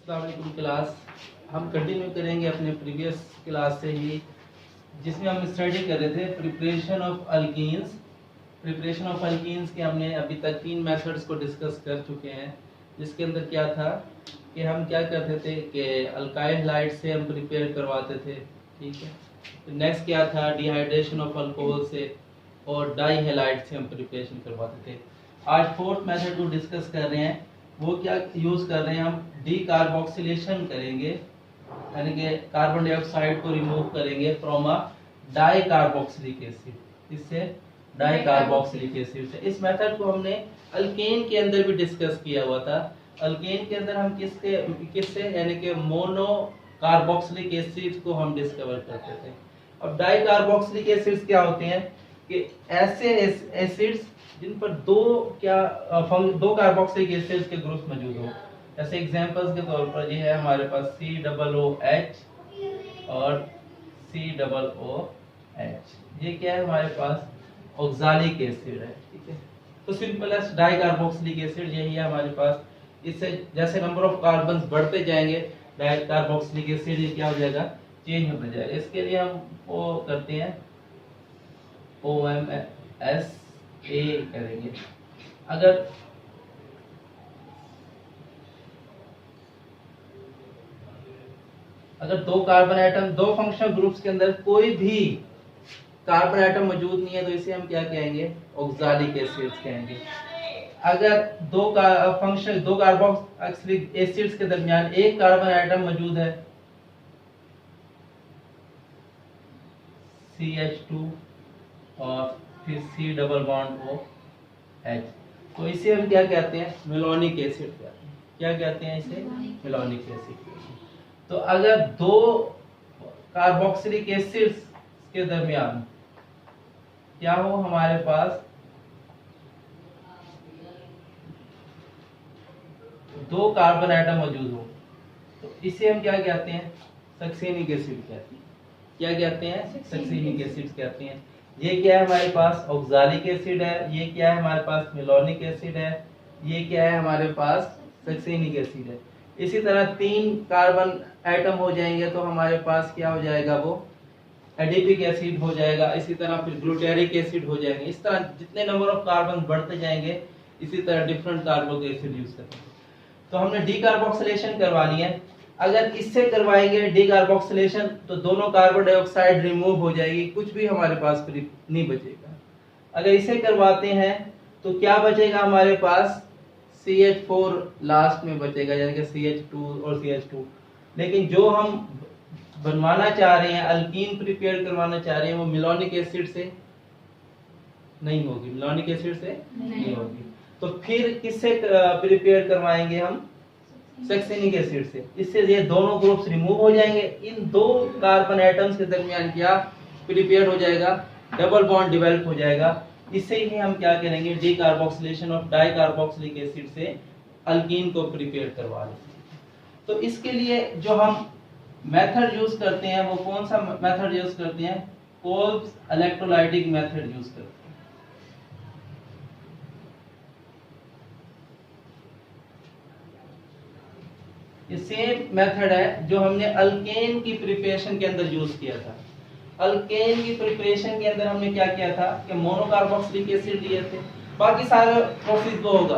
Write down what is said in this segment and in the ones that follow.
अस्सलाम वालेकुम क्लास। हम कंटिन्यू करेंगे अपने प्रीवियस क्लास से ही, जिसमें हम स्टडी कर रहे थे preparation of alkenes. Preparation of alkenes के हमने अभी तक 3 मेथड्स को डिस्कस कर चुके हैं, जिसके अंदर क्या था कि हम क्या करते थे कि अल्काइल हैलाइड से हम प्रिपेयर करवाते थे, ठीक है। तो नेक्स्ट क्या था, डिहाइड्रेशन ऑफ अल्कोहल से और डाई हैलाइड से हम प्रिपरेशन करवाते थे। आज फोर्थ मेथड को डिस्कस कर रहे हैं, वो क्या यूज कर रहे हैं, हम डी कार्बोक्सिलेशन करेंगे, यानी कि कार्बन डाइऑक्साइड को रिमूव करेंगे from a di carboxylic acid. इससे डाई कार्बोक्सिलिक एसिड से। इस मेथड को हमने अल्केन के अंदर भी डिस्कस किया हुआ था। अल्केन के अंदर हम किससे यानी कि मोनो कार्बोक्सिलिक एसिड को हम डिस्कवर करते थे। अब डाई कार्बोक्सिलिक एसिड्स क्या होते हैं कि ऐसे एसिड्स जिन पर दो कार्बोक्सिलिक एसिड्स के ग्रुप्स मौजूद हो। जैसे एग्जांपल्स के तौर पर ये है हमारे पास COOH और COOH। ये क्या है हमारे पास ऑक्सालिक एसिड है, ठीक है। तो सिंपलेस्ट डाई कार्बोक्सिलिक एसिड यही है हमारे पास। इससे जैसे नंबर ऑफ कार्बन्स बढ़ते जाएंगे डाई कार्बोक्सिलिक एसिड ये क्या हो जाएगा, चेंज होता जाएगा। इसके लिए हम वो करते हैं OMSA करेंगे। अगर दो कार्बन आइटम, दो फंक्शनल ग्रुप्स के अंदर कोई भी कार्बन आइटम मौजूद नहीं है तो इसे हम क्या कहेंगे, ऑक्सालिक एसिड्स कहेंगे। अगर दो कार्बोक्सिलिक एसिड्स के दरमियान एक कार्बन आइटम मौजूद है, CH2 और फिर C डबल बॉन्ड OH, तो इसे हम क्या कहते हैं, मेलोनिक एसिड कहते हैं। क्या कहते हैं इसे, मेलोनिक एसिड। तो अगर दो कार्बोक्सिलिक एसिड्स के दरमियान क्या हो, हमारे पास दो कार्बन आइटम मौजूद हो, तो इसे हम क्या कहते हैं, सक्सेनिक एसिड कहते हैं। क्या कहते हैं, सक्सेनिक एसिड कहते हैं। ये क्या है हमारे पास, ऑक्सालिक एसिड है। ये क्या है हमारे पास, मेलोनिक एसिड है। ये क्या है हमारे पास, सक्सेनिक एसिड है। इसी तरह 3 कार्बन आइटम हो जाएंगे तो हमारे पास क्या हो जाएगा, वो एडिपिक एसिड हो जाएगा। इसी तरह फिर ग्लूटेरिक एसिड हो जाएंगे। इस तरह जितने नंबर ऑफ कार्बन बढ़ते जाएंगे, इसी तरह डिफरेंट कार्बोक्सिलिक एसिड यूज करेंगे। तो हमने डीकार्बोक्सिलेशन करवानी है। अगर इससे करवाएंगे डीकार्बोक्सिलेशन तो दोनों कार्बन डाइऑक्साइड रिमूव हो जाएगी, कुछ भी हमारे पास नहीं बचेगा। अगर इसे करवाते हैं तो क्या बचेगा हमारे पास, CH4 लास्ट में बचेगा, यानी कि CH2 और CH2। लेकिन जो हम बनवाना चाह रहे हैं, अल्कीन प्रिपेयर करवाना चाह रहे हैं, वो मेलोनिक एसिड से नहीं होगी, मेलोनिक एसिड से नहीं होगी। तो फिर किससे प्रिपेयर करवाएंगे हम, सक्सेनिक एसिड से। इससे ये दोनों ग्रुप्स रिमूव हो जाएंगे। इन दो कार्बन एटम्स के दरमियान क्या प्रिपेयर हो जाएगा, डबल बॉन्ड डेवलप हो जाएगा। इससे ही हम क्या करेंगे, decarboxylation of di carboxylic acid से अल्कीन को प्रिपेयर करवा लेंगे। तो इसके लिए जो हम मेथड यूज करते हैं, वो कौन सा मेथड यूज करते हैं, कोल्ब्स इलेक्ट्रोलाइटिक मेथड यूज करते हैं। ये सेम मेथड है जो हमने अल्केन की प्रिपरेशन के अंदर यूज किया था। अल्केन की प्रिपरेशन के अंदर हमने क्या किया था कि मोनोकार्बोक्सिलिक एसिड लिए थे। बाकी सारा प्रोसेस वो होगा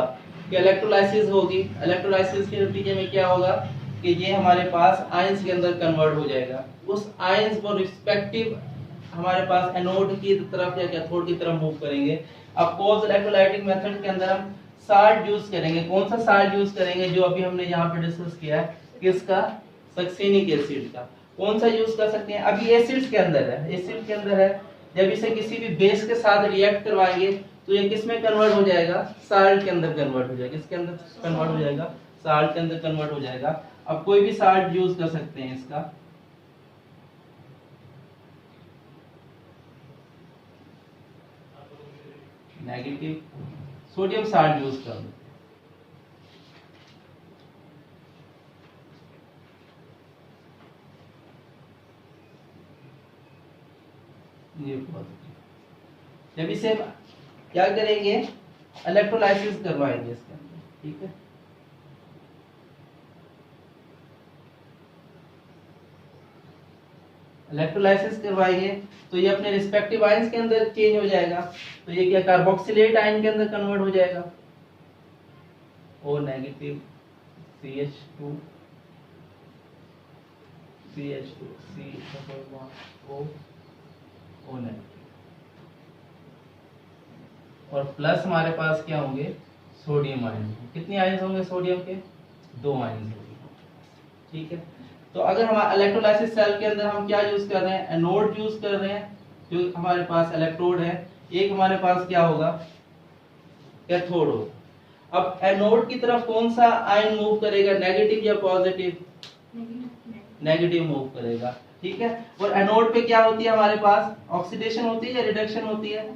कि इलेक्ट्रोलाइसिस होगी। इलेक्ट्रोलाइसिस के नतीजे में क्या होगा कि ये हमारे पास आयंस के अंदर कन्वर्ट हो जाएगा। उस आयंस को रिस्पेक्टिव हमारे पास एनोड की तरफ या कैथोड की तरफ मूव करेंगे। अब कोल्ब्स इलेक्ट्रोलाइटिक मेथड के अंदर हम साल्ट यूज करेंगे। कौन सा साल्ट यूज करेंगे, जो अभी हमने यहाँ पे डिस्कस किया है, किसका, सक्सेनिक एसिड का। कौन सा यूज कर सकते हैं, अभी एसिड्स के अंदर है, एसिड के अंदर है। जब इसे किसी भी बेस के साथ रिएक्ट करवाएंगे तो ये किस में कन्वर्ट हो जाएगा, साल्ट के अंदर कन्वर्ट हो जाएगा। किसके अंदर कन्वर्ट हो जाएगा, साल्ट के अंदर कन्वर्ट हो जाएगा। अब कोई भी साल्ट यूज कर सकते हैं इसका। नेगेटिव सोडियम साल्ट यूज कर लो। ये जब इसे क्या करेंगे, इलेक्ट्रोलाइसिस करवाएंगे इसके अंदर, ठीक है। इलेक्ट्रोलाइसिस करवाएंगे तो ये अपने रिस्पेक्टिव आयंस के अंदर चेंज हो जाएगा, तो ये क्या कार्बोक्सिलेट आयन के अंदर कन्वर्ट हो जाएगा, O negative CH2 CH2 C double bond O negative, और प्लस हमारे पास क्या होंगे सोडियम आयन। कितने आयंस होंगे सोडियम के? 2 आयंस होंगे। ठीक है, तो अगर हमारा इलेक्ट्रोलाइसिस सेल के अंदर हम क्या यूज कर रहे हैं, एनोड यूज कर रहे हैं, जो हमारे पास इलेक्ट्रोड है, एक हमारे पास क्या होगा कैथोड होगा। अब एनोड की तरफ कौन सा आयन मूव करेगा, नेगेटिव या पॉजिटिव? नेगेटिव मूव करेगा। ठीक है, और एनोड पे क्या होती है हमारे पास, ऑक्सीडेशन होती है या रिडक्शन होती है?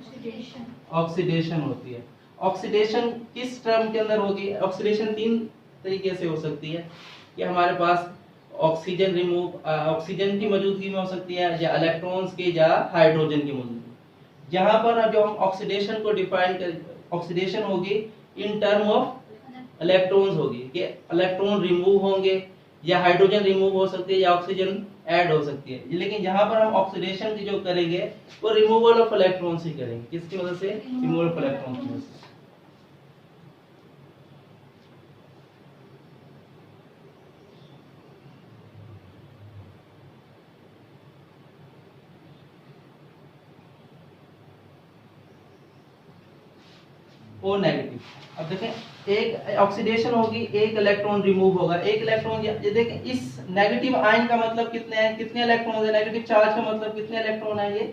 ऑक्सीडेशन होती है। ऑक्सीडेशन किस टर्म के अंदर होगी? ऑक्सीडेशन 3 तरीके से हो सकती है, कि हमारे पास ऑक्सीजन रिमूव ऑक्सीजन की मौजूदगी में हो सकती है, या इलेक्ट्रॉन्स की या हाइड्रोजन की मौजूदगी। जहां पर जो हम ऑक्सीडेशन को डिफाइन कर, ऑक्सीडेशन होगी इन टर्म ऑफ इलेक्ट्रॉन्स होगी, कि इलेक्ट्रॉन रिमूव होंगे या हाइड्रोजन रिमूव हो सकती है या ऑक्सीजन ऐड हो सकती है। लेकिन जहां पर हम ऑक्सीडेशन की जो करेंगे वो रिमूवल ऑफ इलेक्ट्रॉन्स ही करेंगे। किसकी वजह से? रिमूवल ऑफ इलेक्ट्रॉन्स की वजह से। O negative. अब देखें एक ऑक्सीडेशन होगी, एक इलेक्ट्रॉन रिमूव होगा, एक इलेक्ट्रॉन, ये देखें इस नेगेटिव आयन का मतलब कितने हैं, कितने इलेक्ट्रॉन है, नेगेटिव चार्ज का मतलब कितने इलेक्ट्रॉन है, ये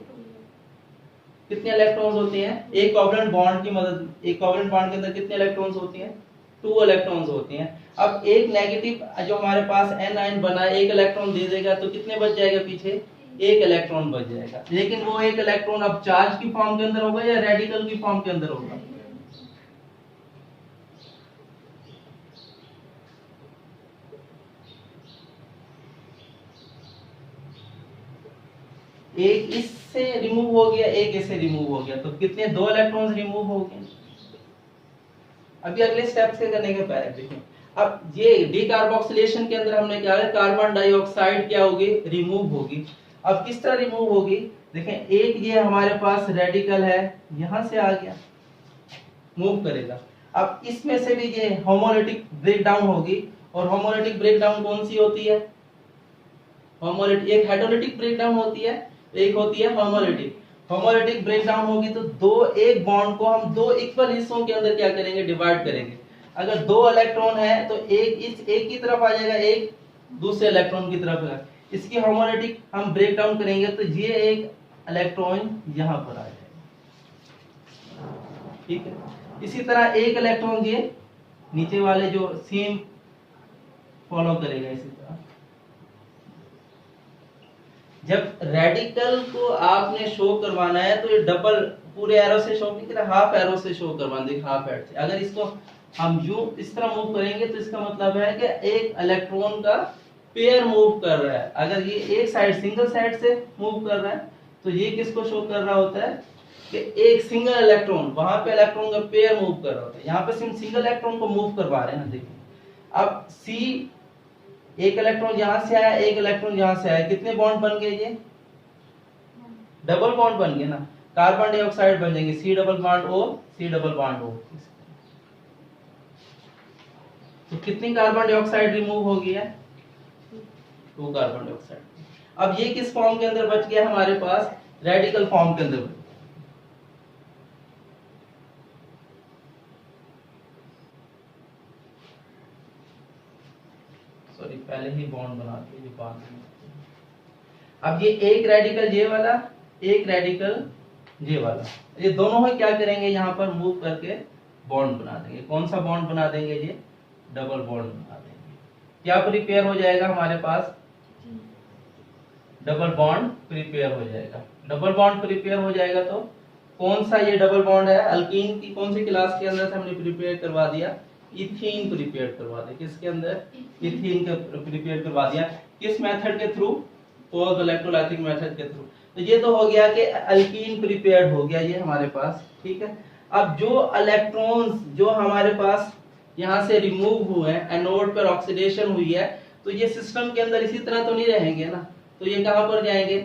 कितने इलेक्ट्रॉन्स होते हैं, एक कोवलेंट बॉन्ड की मदद, एक कोवलेंट बॉन्ड के अंदर कितने इलेक्ट्रॉन्स होते हैं, 2 इलेक्ट्रॉन्स होते हैं। अब एक नेगेटिव जो हमारे पास n आयन बना, एक इलेक्ट्रॉन दे देगा तो कितने बच जाएगा पीछे, एक इलेक्ट्रॉन बच जाएगा। लेकिन वो एक इलेक्ट्रॉन अब चार्ज की फॉर्म के अंदर होगा या रेडिकल की फॉर्म के अंदर होगा? एक इससे रिमूव हो गया, एक इससे रिमूव हो गया, तो कितने, 2 इलेक्ट्रॉन्स रिमूव हो गए। अभी अगले स्टेप से करने के पहले देखिए, अब ये डीकार्बोक्सिलेशन के अंदर हमने क्या है, कार्बन डाइऑक्साइड क्या होगी, रिमूव होगी। अब किस तरह रिमूव होगी, देखें एक ये हमारे पास रेडिकल है, यहां से आ गया, मूव करेगा। अब इसमें से भी ये होमोलिटिक ब्रेकडाउन होगी, और होमोलिटिक ब्रेकडाउन कौन सी होती है, होमोलिटिक, एक हेटेरोलिटिक ब्रेकडाउन होती है, एक होती है होमोलिटिक। होमोलिटिक ब्रेकडाउन होगी तो एक बॉन्ड को हम 2 इक्वल हिस्सों के अंदर क्या करेंगे, डिवाइड करेंगे। अगर 2 इलेक्ट्रॉन है तो एक की तरफ आ जाएगा, एक दूसरे इलेक्ट्रॉन की तरफ। इसकी होमोलिटिक हम ब्रेकडाउन करेंगे तो ये एक इलेक्ट्रॉन यहां पर आ जाएगा। ठीक है, इसी तरह एक इलेक्ट्रॉन ये नीचे वाले जो सेम फॉलो करेगा। इसी तरह जब रेडिकल को आपने शो करवाना है तो ये डबल पूरे एरो से शो नहीं करें, हाफ एरो से शो करवाना, देखिए हाफ एरो से। अगर इसको हम यूं इस तरह मूव करेंगे तो इसका मतलब है कि एक इलेक्ट्रॉन का पेयर मूव कर रहा है। अगर ये एक साइड सिंगल साइड से मूव कर रहा है तो ये किसको शो कर रहा होता है कि एक सिंगल इलेक्ट्रॉन, वहां पे इलेक्ट्रॉन का पेयर मूव कर रहा होता है, यहाँ पे सिंगल इलेक्ट्रॉन को मूव करवा रहे हैं। देखिए अब सी, एक इलेक्ट्रॉन यहां से आया, एक इलेक्ट्रॉन यहां से आया, कितने बॉन्ड बन गए, ये डबल बॉन्ड बन गए ना, कार्बन डाइऑक्साइड बन जाएंगे, C double bond O, C double bond O। तो कितनी कार्बन डाइऑक्साइड रिमूव हो गई है, 2 कार्बन डाइऑक्साइड। अब ये किस फॉर्म के अंदर बच गया हमारे पास, रेडिकल फॉर्म के अंदर। सॉरी पहले ही बॉन्ड बना के ये बात। अब ये एक रेडिकल ये वाला, एक रेडिकल ये वाला, ये दोनों ही क्या करेंगे, यहाँ पर मूव करके बॉन्ड बना देंगे। कौन सा बॉन्ड बना देंगे, ये डबल बॉन्ड बना देंगे। क्या प्रिपेयर हो जाएगा हमारे पास, डबल बॉन्ड प्रिपेयर हो जाएगा। डबल बॉन्ड प्रिपेयर हो जाएगा तो कौन सा ये डबल बॉन्ड है, अल्कीन की कौन सी क्लास के अंदर से हमने प्रिपेयर करवा दिया, इथीन प्रिपेयर करवा दिया। किसके अंदर, इथीन का प्रिपेयर करवा दिया। किस मेथड के थ्रू, पोस्ट इलेक्ट्रोलाइटिक मेथड के थ्रू। तो ये तो हो गया कि अल्कीन प्रिपेयर्ड हो गया ये हमारे पास। ठीक है, अब जो इलेक्ट्रॉन्स जो हमारे पास यहाँ से रिमूव हुए हैं, एनोड पर ऑक्सीडेशन हुई है, तो ये सिस्टम के अंदर इसी तरह तो नहीं रहेंगे ना, तो ये कहां पर जाएंगे,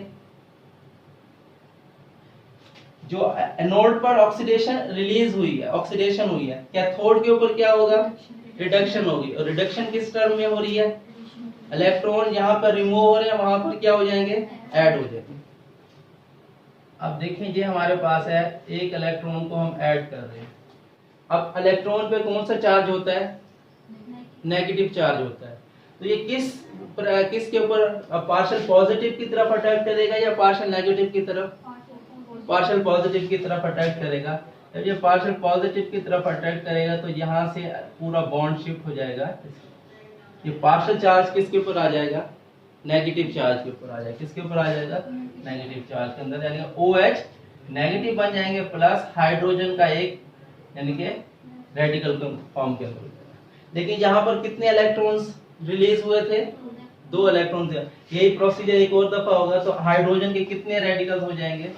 जो एनोड पर ऑक्सीडेशन रिलीज हुई है, ऑक्सीडेशन हुई है, कैथोड के ऊपर क्या होगा, रिडक्शन होगी। और रिडक्शन किस टर्म में हो रही है, इलेक्ट्रॉन यहाँ पर रिमूव हो रहे हैं, वहां पर क्या हो जाएंगे, ऐड हो जाएंगे। अब देखें ये हमारे पास है, एक इलेक्ट्रॉन को हम ऐड कर रहे हैं। अब इलेक्ट्रॉन पे कौन सा चार्ज होता है, नेगेटिव चार्ज होता है। तो ये किसके ऊपर, पार्शियल पॉजिटिव की तरफ अटैक करेगा या पार्शियल नेगेटिव की तरफ, पार्शियल पॉजिटिव की तरफ अटैक करेगा। जब ये पार्शियल पॉजिटिव की तरफ अटैक करेगा तो यहाँ से पूरा बॉन्ड शिफ्ट हो जाएगा। ये पार्शियल चार्ज किसके ऊपर आ जाएगा, नेगेटिव चार्ज के ऊपर आ जाएगा। किसके ऊपर आ जाएगा, नेगेटिव चार्ज के अंदर, यानी OH नेगेटिव बन जाएंगे प्लस हाइड्रोजन का एक यानी कि रेडिकल फॉर्म के अंदर। लेकिन यहाँ पर कितने इलेक्ट्रॉन्स रिलीज हुए थे, 2 इलेक्ट्रॉन थे। यही प्रोसीजर एक और दफा होगा तो हाइड्रोजन के कितने रेडिकल्स हो जाएंगे,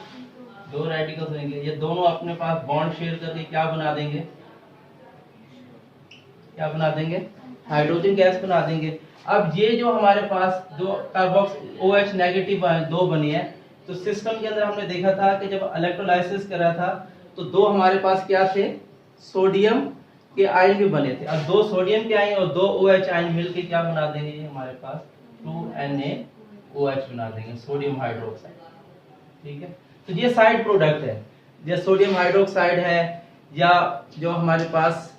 2 रेडिकल्स होंगे। ये दोनों अपने पास बॉन्ड शेयर करके क्या बना देंगे, क्या बना देंगे, हाइड्रोजन गैस बना देंगे। अब ये जो हमारे पास दो कार्बोक्स OH नेगेटिव 2 बनी है, तो सिस्टम के अंदर हमने देखा था कि जब इलेक्ट्रोलाइसिस कर रहा था तो 2 हमारे पास क्या थे, सोडियम के आयन भी बने थे। अब 2 सोडियम के आयन और 2 OH आयन मिलके क्या बना देंगे, हमारे पास 2NaOH बना देंगे, सोडियम हाइड्रोक्साइड। ठीक है, तो ये साइड प्रोडक्ट है, जो सोडियम हाइड्रोक्साइड है या जो हमारे पास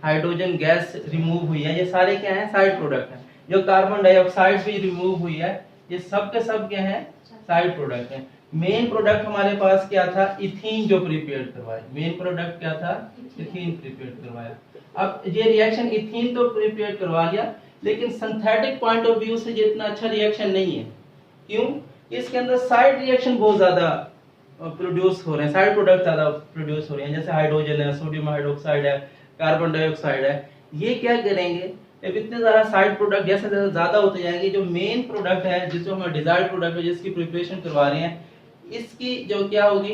हाइड्रोजन गैस रिमूव हुई है, ये सारे क्या हैं, साइड प्रोडक्ट हैं। जो कार्बन डाइऑक्साइड भी रिमूव हुई है, ये सब के सब क्या हैं, साइड प्रोडक्ट हैं। मेन प्रोडक्ट हमारे पास क्या था, इथीन जो प्रिपेयर करवाया। मेन प्रोडक्ट क्या था, इथीन प्रिपेयर करवाया। अब ये रिएक्शन इथीन तो प्रिपेयर करवा लिया, लेकिन सिंथेटिक पॉइंट ऑफ व्यू से ये इतना अच्छा रिएक्शन नहीं है। क्यों, इसके अंदर साइड रिएक्शन बहुत ज्यादा प्रोड्यूस हो रहे हैं, साइड प्रोडक्ट ज्यादा प्रोड्यूस हो रहे हैं, जैसे हाइड्रोजन है, सोडियम हाइड्रोक्साइड है, कार्बन डाइऑक्साइड है। ये क्या करेंगे, अब इतने सारा साइड प्रोडक्ट जैसे जैसे ज्यादा होते जाएंगे, जो मेन प्रोडक्ट है जिसको हम डिजायर्ड प्रोडक्ट है जिसकी प्रिपरेशन करवा रहे हैं, इसकी जो क्या होगी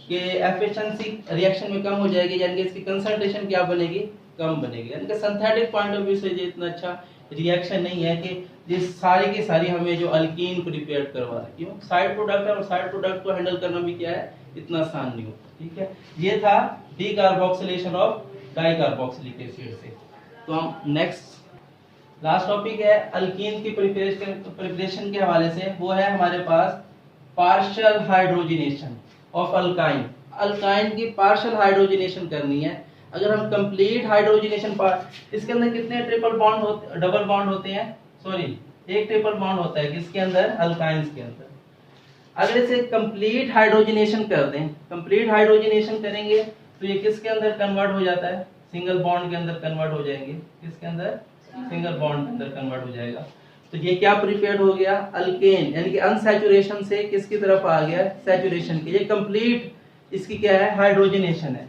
कि एफिशिएंसी रिएक्शन में कम हो जाएगी, यानी कि इसकी कंसंट्रेशन क्या बनेगी, कम बनेगी। यानी कि सिंथेटिक पॉइंट ऑफ व्यू से ये इतना अच्छा रिएक्शन नहीं है कि जिस सारी की सारी हमें जो अल्कीन प्रिपेयर करवा रहा है। क्यों, साइड प्रोडक्ट है और साइड प्रोडक्ट को हैंडल करना भी क्या है, इतना आसान नहीं होता। ठीक है, ये था डीकार्बोक्सिलेशन ऑफ डाइकार्बोक्सिलिक एसिड से। तो हम नेक्स्ट लास्ट टॉपिक है अल्कीन की प्रिपरेशन के हवाले से, वो है हमारे पास partial hydrogenation of alkyne. Alkyne की पार्शियल हाइड्रोजनेशन करनी है। अगर हम कंप्लीट हाइड्रोजनेशन इसके अंदर कितने ट्रिपल बॉन्ड होते, डबल बॉन्ड होते हैं, सॉरी एक ट्रिपल बॉन्ड होता है किसके अंदर, अल्काइंस के अंदर। अगर इसे कंप्लीट हाइड्रोजनेशन कर दें, कंप्लीट हाइड्रोजनेशन करेंगे तो ये किसके अंदर कन्वर्ट हो जाता है, सिंगल बॉन्ड के अंदर कन्वर्ट हो जाएंगे। किसके अंदर, सिंगल बॉन्ड के अंदर कन्वर्ट हो जाएगा। तो ये क्या प्रिपेयर हो गया, अल्केन, यानी कि अनसैचुरेशन से किसकी तरफ आ गया, सैचुरेशन की। ये कंप्लीट इसकी क्या है, हाइड्रोजनेशन है।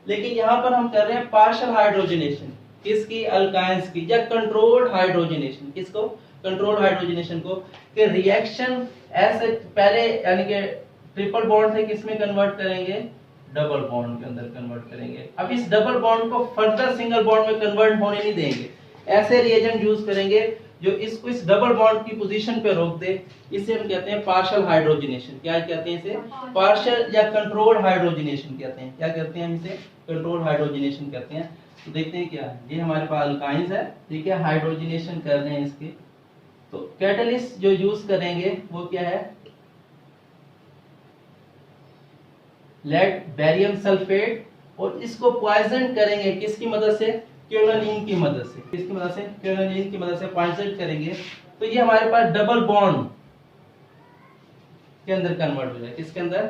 लेकिन यहाँ पर हम कर रहे हैं पार्शियल हाइड्रोजनेशन, किसकी, अल्काइंस की, या कंट्रोल्ड हाइड्रोजनेशन। किसको, कंट्रोल्ड हाइड्रोजनेशन को। कि रिएक्शन ऐसे पहले यानी कि ट्रिपल बॉन्ड से किसमें कन्वर्ट करेंगे, डबल बॉन्ड के अंदर कन्वर्ट करेंगे। अब इस डबल बॉन्ड को फर्दर सिंगल बॉन्ड में कन्वर्ट होने नहीं देंगे। ऐसे रिएजेंट यूज करेंगे जो इसको इस डबल बॉन्ड की पोजीशन पे रोक दे। इसे हम कहते हैं पार्शियल हाइड्रोजनेशन। क्या कहते हैं इसे, पार्शियल या कंट्रोल्ड हाइड्रोजनेशन कहते हैं। क्या कहते हैं हम इसे, कंट्रोल्ड हाइड्रोजनेशन कहते हैं। तो देखते हैं क्या है, ये हमारे पास अल्काइंस है, ठीक है, हाइड्रोजनेशन कर रहे हैं इसके। तो कैटलिस्ट जो यूज करेंगे वो क्या है, लेड बेरियम सल्फेट, और इसको पॉइजन करेंगे किसकी मदद से, क्विनोलिन की मदद से। किसकी मदद से, क्विनोलिन की मदद से पॉइजन करेंगे। तो ये हमारे पास डबल बॉन्ड के अंदर कन्वर्ट हो जाए। किसके अंदर,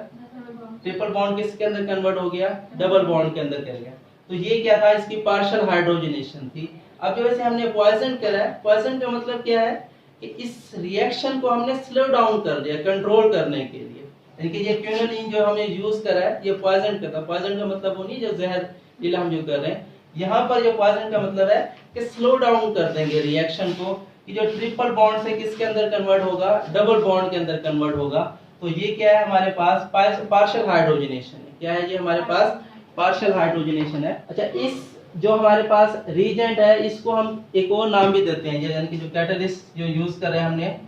ट्रिपल बॉन्ड किसके अंदर कन्वर्ट हो गया, डबल बॉन्ड के अंदर कर गया। तो ये क्या था, इसकी पार्शियल हाइड्रोजनेशन थी। अब जो वैसे हमने पॉइजन करा है, पॉइजन का मतलब क्या है कि इस रिएक्शन को हमने स्लो डाउन कर दिया कंट्रोल करने के लिए। यानी कि ये क्विनोलिन जो हमने यूज करा है, ये पॉइजन करता है। पॉइजन का मतलब वो नहीं जो जहरीला हम जो कर रहे हैं, यहाँ पर जो पॉइजन का मतलब है कि स्लो डाउन कर देंगे रिएक्शन को, कि जो ट्रिपल बॉन्ड से किसके अंदर कन्वर्ट होगा, डबल बॉन्ड के अंदर कन्वर्ट होगा। तो ये क्या है हमारे पास, पार्शियल हाइड्रोजनेशन है। क्या है ये हमारे पास, पार्शियल हाइड्रोजनेशन है। अच्छा, इस जो हमारे पास रीजेंट है, इसको हम एक और नाम भी देते हैं, यानी कि जो कैटलिस्ट जो यूज कर रहे हैं हमने,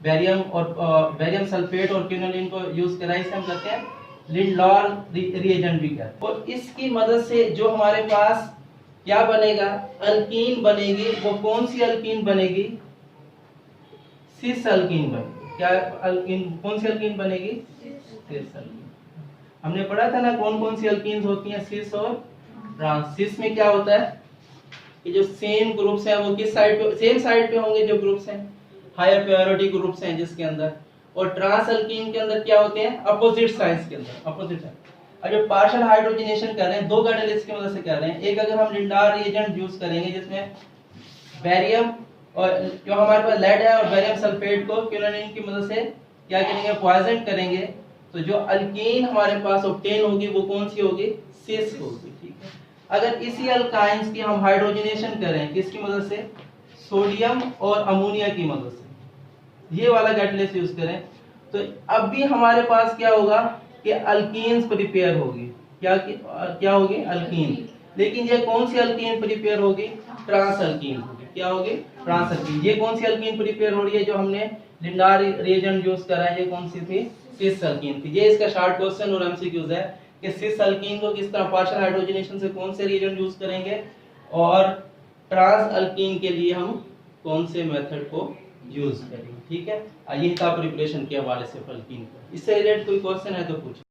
बैरियम और बैरियम सल्फेट और क्विनोलिन को यूज करा, इसे हम कहते हैं लिंडलॉर रिएजेंट भी कहते हैं। और इसकी मदद से जो हमारे पास क्या बनेगा, अल्कीन बनेगी। वो कौन सी अल्कीन बनेगी, सिस अल्कीन बनेगी। क्या अल्कीन, कौन सी अल्कीन बनेगी, सिस अल्कीन। हमने पढ़ा था ना कौन कौन सी अल्कीन्स होती हैं, सिस और ट्रांस। सिस में क्या होता है कि जो सेम ग्रुप्स हैं वो किस साइड पे, सेम साइड पे होंगे जो ग्रुप्स हैं, हायर प्रायोरिटी ग्रुप्स हैं जिसके अंदर। और ट्रांस अल्कीन के अंदर क्या होते हैं, अपोजिट साइंस के अंदर, अपोजिट साइड। अब जो पार्शियल हाइड्रोजनेशन कर रहे हैं, दो कैटालिस्ट की मदद से कर रहे हैं। एक अगर हम लिंडार रिएजेंट यूज करेंगे जिसमें बैरियम और जो हमारे पास लेड है और बैरियम सल्फेट को क्विनोलिन की मदद से क्या करेंगे, पॉइजन करेंगे, तो जो अल्कीन हमारे पास ऑब्टेन होगी वो कौन सी होगी, सिस होगी। ठीक है। अगर इसी अल्काइंस की हम हाइड्रोजनेशन करें किसकी मदद से, सोडियम और अमोनिया की मदद से, ये वाला कैटलिस्ट यूज करें, तो अब भी हमारे पास क्या होगा कि अल्कीन्स प्रिपेयर होगी। क्या होगी, अल्कीन। लेकिन ये कौन सी अल्कीन प्रिपेयर होगी, ट्रांस अल्कीन होगी। क्या होगी, ट्रांस अल्कीन। ये कौन सी अल्कीन प्रिपेयर हो रही है जो हमने लिंडार रिएजेंट यूज करा है, ये कौन सी थी, सिस अल्कीन थी। ये इसका शॉर्ट क्वेश्चन और एमसीक्यूज है कि सिस अल्कीन को किस तरह पार्शियल हाइड्रोजनेशन से कौन से रिएजेंट यूज करेंगे, और ट्रांस अल्कीन के लिए हम कौन से मेथड को यूज करेंगे। ठीक है, यही था प्रिपरेशन के हवाले से अल्कीन का। इससे रिलेटेड कोई क्वेश्चन है तो पूछिए।